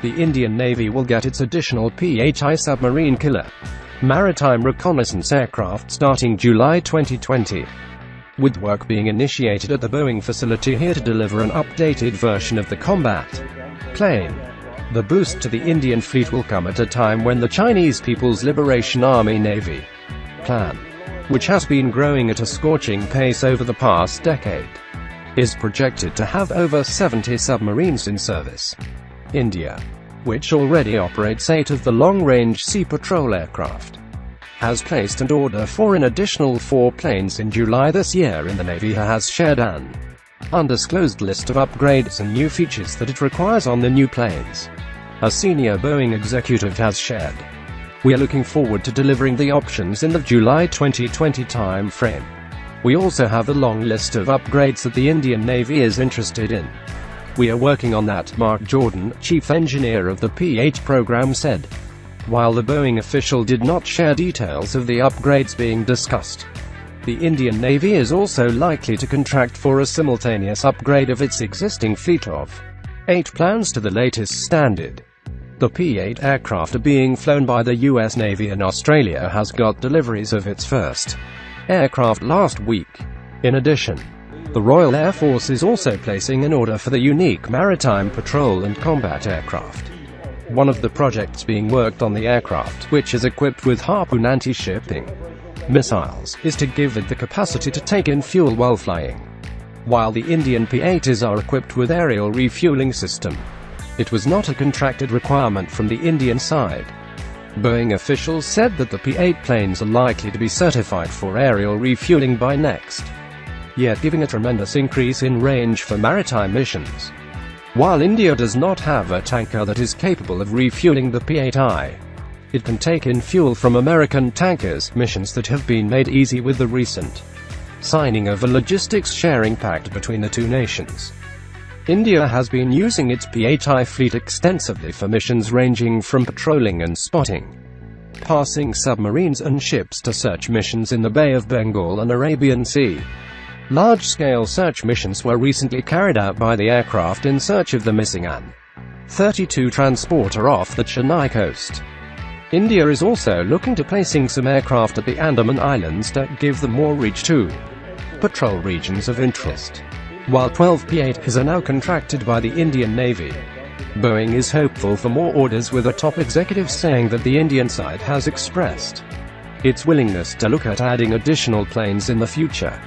The Indian Navy will get its additional P8I submarine killer maritime reconnaissance aircraft starting July 2020, with work being initiated at the Boeing facility here to deliver an updated version of the combat plane. The boost to the Indian fleet will come at a time when the Chinese People's Liberation Army Navy plan, which has been growing at a scorching pace over the past decade, is projected to have over 70 submarines in service. India, which already operates 8 of the long-range sea patrol aircraft, has placed an order for an additional 4 planes in July this year, and the Navy has shared an undisclosed list of upgrades and new features that it requires on the new planes. A senior Boeing executive has shared, "We are looking forward to delivering the options in the July 2020 time frame. We also have a long list of upgrades that the Indian Navy is interested in. We are working on that," Mark Jordan, chief engineer of the P8 program, said. While the Boeing official did not share details of the upgrades being discussed, the Indian Navy is also likely to contract for a simultaneous upgrade of its existing fleet of 8 plans to the latest standard. The P8 aircraft are being flown by the US Navy, and Australia has got deliveries of its first aircraft last week. In addition, the Royal Air Force is also placing an order for the unique maritime patrol and combat aircraft. One of the projects being worked on the aircraft, which is equipped with Harpoon anti-shipping missiles, is to give it the capacity to take in fuel while flying. While the Indian P8s are equipped with aerial refueling system, it was not a contracted requirement from the Indian side. Boeing officials said that the P8 planes are likely to be certified for aerial refueling by next year, giving a tremendous increase in range for maritime missions. While India does not have a tanker that is capable of refueling the P8I, it can take in fuel from American tankers, missions that have been made easy with the recent signing of a logistics sharing pact between the two nations. India has been using its P8I fleet extensively for missions ranging from patrolling and spotting, passing submarines and ships, to search missions in the Bay of Bengal and Arabian Sea. Large-scale search missions were recently carried out by the aircraft in search of the missing An-32 transporter off the Chennai coast. India is also looking to placing some aircraft at the Andaman Islands to give them more reach to patrol regions of interest. While 12 P8s are now contracted by the Indian Navy, Boeing is hopeful for more orders, with a top executive saying that the Indian side has expressed its willingness to look at adding additional planes in the future.